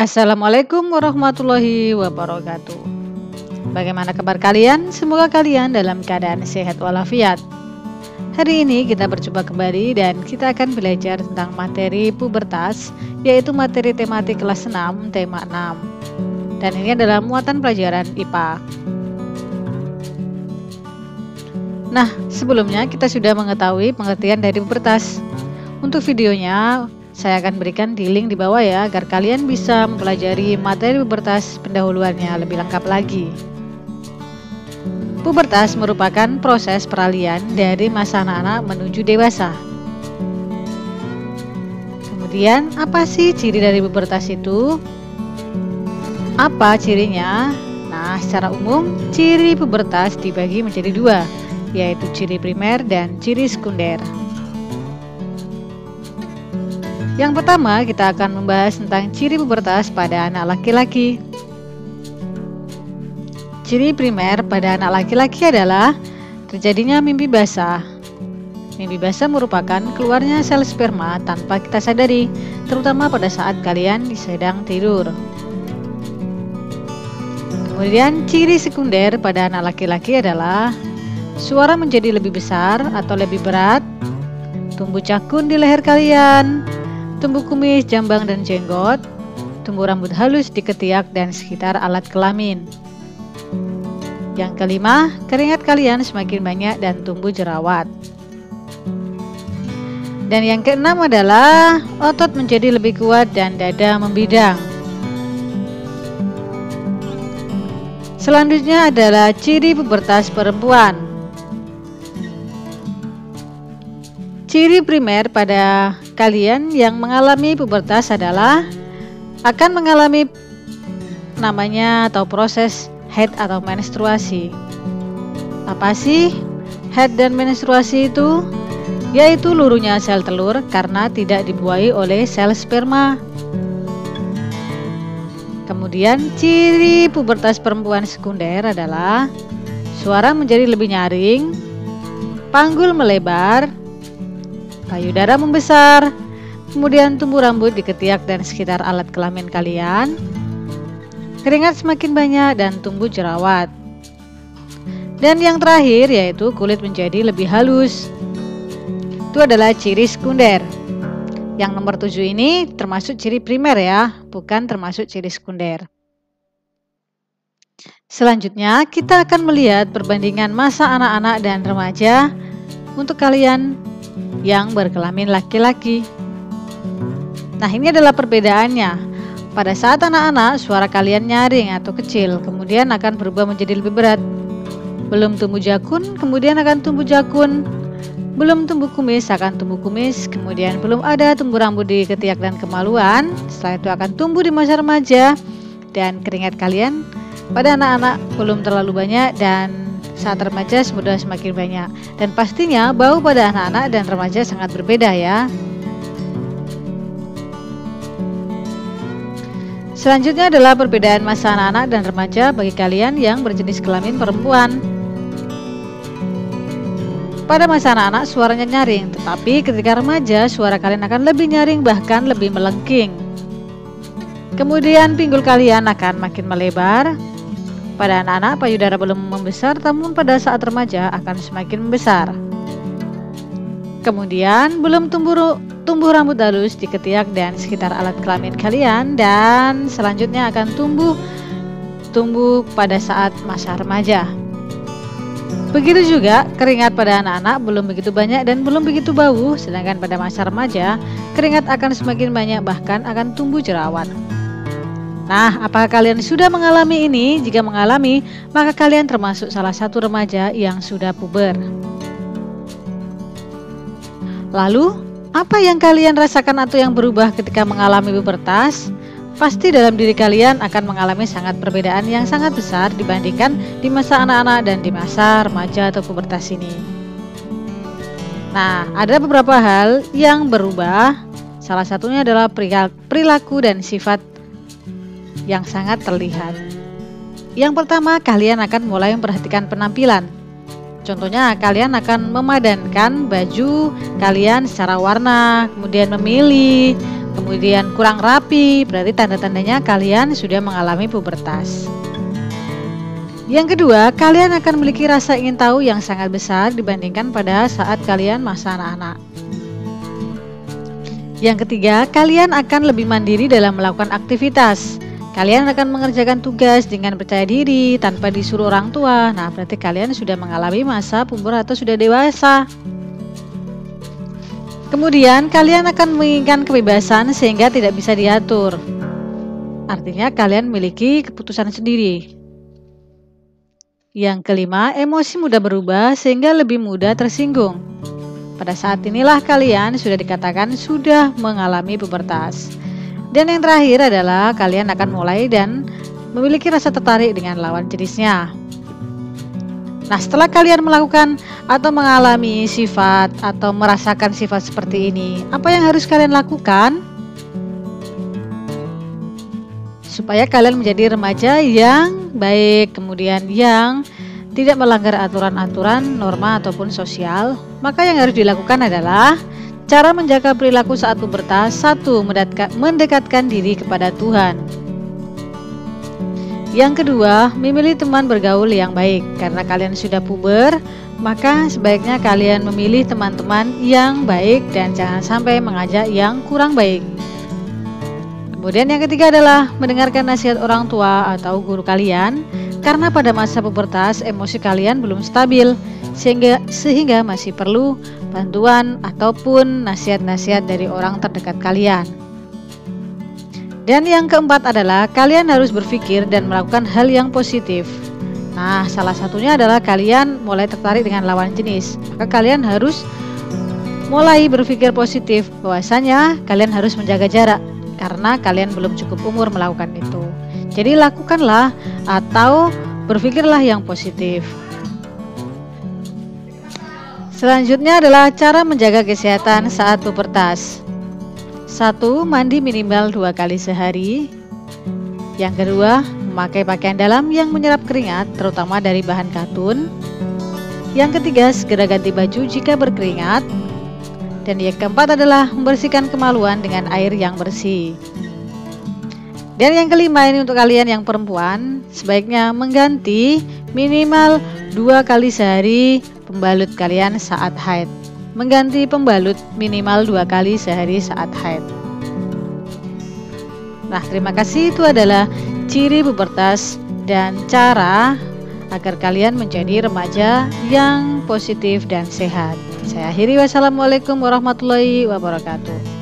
Assalamualaikum warahmatullahi wabarakatuh. Bagaimana kabar kalian? Semoga kalian dalam keadaan sehat walafiat. Hari ini kita berjumpa kembali dan kita akan belajar tentang materi pubertas, yaitu materi tematik kelas 6, tema 6. Dan ini adalah muatan pelajaran IPA. Nah, sebelumnya kita sudah mengetahui pengertian dari pubertas. Untuk videonya saya akan berikan di link di bawah ya, agar kalian bisa mempelajari materi pubertas pendahuluannya lebih lengkap lagi. Pubertas merupakan proses peralihan dari masa anak-anak menuju dewasa. Kemudian, apa sih ciri dari pubertas itu? Apa cirinya? Nah, secara umum, ciri pubertas dibagi menjadi dua, yaitu ciri primer dan ciri sekunder. Yang pertama, kita akan membahas tentang ciri pubertas pada anak laki-laki. Ciri primer pada anak laki-laki adalah terjadinya mimpi basah. Mimpi basah merupakan keluarnya sel sperma tanpa kita sadari, terutama pada saat kalian sedang tidur. Kemudian ciri sekunder pada anak laki-laki adalah suara menjadi lebih besar atau lebih berat, tumbuh cakun di leher kalian, tumbuh kumis, jambang, dan jenggot, tumbuh rambut halus di ketiak dan sekitar alat kelamin. Yang kelima, keringat kalian semakin banyak dan tumbuh jerawat. Dan yang keenam adalah otot menjadi lebih kuat dan dada membidang. Selanjutnya adalah ciri pubertas perempuan. Ciri primer pada kalian yang mengalami pubertas adalah akan mengalami namanya atau proses haid atau menstruasi. Apa sih haid dan menstruasi itu? Yaitu luruhnya sel telur karena tidak dibuahi oleh sel sperma. Kemudian ciri pubertas perempuan sekunder adalah suara menjadi lebih nyaring, panggul melebar, payudara membesar, kemudian tumbuh rambut di ketiak dan sekitar alat kelamin kalian, keringat semakin banyak dan tumbuh jerawat. Dan yang terakhir yaitu kulit menjadi lebih halus. Itu adalah ciri sekunder. Yang nomor 7 ini termasuk ciri primer ya, bukan termasuk ciri sekunder. Selanjutnya kita akan melihat perbandingan masa anak-anak dan remaja untuk kalian yang berkelamin laki-laki. Nah, ini adalah perbedaannya. Pada saat anak-anak, suara kalian nyaring atau kecil, kemudian akan berubah menjadi lebih berat. Belum tumbuh jakun, kemudian akan tumbuh jakun. Belum tumbuh kumis, akan tumbuh kumis. Kemudian belum ada tumbuh rambut di ketiak dan kemaluan. Setelah itu akan tumbuh di masa remaja. Dan keringat kalian pada anak-anak belum terlalu banyak, dan saat remaja sudah semakin banyak. Dan pastinya bau pada anak-anak dan remaja sangat berbeda ya. Selanjutnya adalah perbedaan masa anak-anak dan remaja bagi kalian yang berjenis kelamin perempuan. Pada masa anak-anak suaranya nyaring, tetapi ketika remaja suara kalian akan lebih nyaring, bahkan lebih melengking. Kemudian pinggul kalian akan makin melebar. Pada anak-anak payudara belum membesar, namun pada saat remaja akan semakin membesar. Kemudian belum tumbuh rambut halus di ketiak dan sekitar alat kelamin kalian, dan selanjutnya akan tumbuh pada saat masa remaja. Begitu juga keringat pada anak-anak belum begitu banyak dan belum begitu bau, sedangkan pada masa remaja keringat akan semakin banyak, bahkan akan tumbuh jerawat. Nah, apakah kalian sudah mengalami ini? Jika mengalami, maka kalian termasuk salah satu remaja yang sudah puber. Lalu, apa yang kalian rasakan atau yang berubah ketika mengalami pubertas? Pasti dalam diri kalian akan mengalami sangat perbedaan yang sangat besar dibandingkan di masa anak-anak dan di masa remaja atau pubertas ini. Nah, ada beberapa hal yang berubah. Salah satunya adalah perilaku dan sifat yang sangat terlihat. Yang pertama, kalian akan mulai memperhatikan penampilan. Contohnya, kalian akan memadankan baju kalian secara warna, kemudian memilih kemudian kurang rapi, berarti tanda-tandanya kalian sudah mengalami pubertas. Yang kedua, kalian akan memiliki rasa ingin tahu yang sangat besar dibandingkan pada saat kalian masa anak-anak. Yang ketiga, kalian akan lebih mandiri dalam melakukan aktivitas. Kalian akan mengerjakan tugas dengan percaya diri tanpa disuruh orang tua. Nah, berarti kalian sudah mengalami masa puber atau sudah dewasa. Kemudian, kalian akan menginginkan kebebasan sehingga tidak bisa diatur. Artinya, kalian memiliki keputusan sendiri. Yang kelima, emosi mudah berubah sehingga lebih mudah tersinggung. Pada saat inilah kalian sudah dikatakan sudah mengalami pubertas. Dan yang terakhir adalah kalian akan mulai dan memiliki rasa tertarik dengan lawan jenisnya. Nah, setelah kalian melakukan atau mengalami sifat atau merasakan sifat seperti ini, apa yang harus kalian lakukan? Supaya kalian menjadi remaja yang baik, kemudian yang tidak melanggar aturan-aturan, norma ataupun sosial, maka yang harus dilakukan adalah cara menjaga perilaku saat pubertas. 1. Mendekatkan diri kepada Tuhan. Yang kedua, memilih teman bergaul yang baik. Karena kalian sudah puber, maka sebaiknya kalian memilih teman-teman yang baik dan jangan sampai mengajak yang kurang baik. Kemudian yang ketiga adalah mendengarkan nasihat orang tua atau guru kalian, karena pada masa pubertas emosi kalian belum stabil, sehingga masih perlu bantuan ataupun nasihat-nasihat dari orang terdekat kalian. Dan yang keempat adalah kalian harus berpikir dan melakukan hal yang positif. Nah, salah satunya adalah kalian mulai tertarik dengan lawan jenis. Maka kalian harus mulai berpikir positif bahwasanya kalian harus menjaga jarak, karena kalian belum cukup umur melakukan itu. Jadi lakukanlah atau berpikirlah yang positif. Selanjutnya adalah cara menjaga kesehatan saat pubertas. 1. Mandi minimal 2 kali sehari. Yang kedua, memakai pakaian dalam yang menyerap keringat, terutama dari bahan katun. Yang ketiga, segera ganti baju jika berkeringat. Dan yang keempat adalah membersihkan kemaluan dengan air yang bersih. Dan yang kelima ini untuk kalian yang perempuan, sebaiknya mengganti minimal 2 kali sehari pembalut kalian saat haid. Mengganti pembalut minimal 2 kali sehari saat haid. Nah, terima kasih. Itu adalah ciri pubertas dan cara agar kalian menjadi remaja yang positif dan sehat. Saya akhiri, wassalamualaikum warahmatullahi wabarakatuh.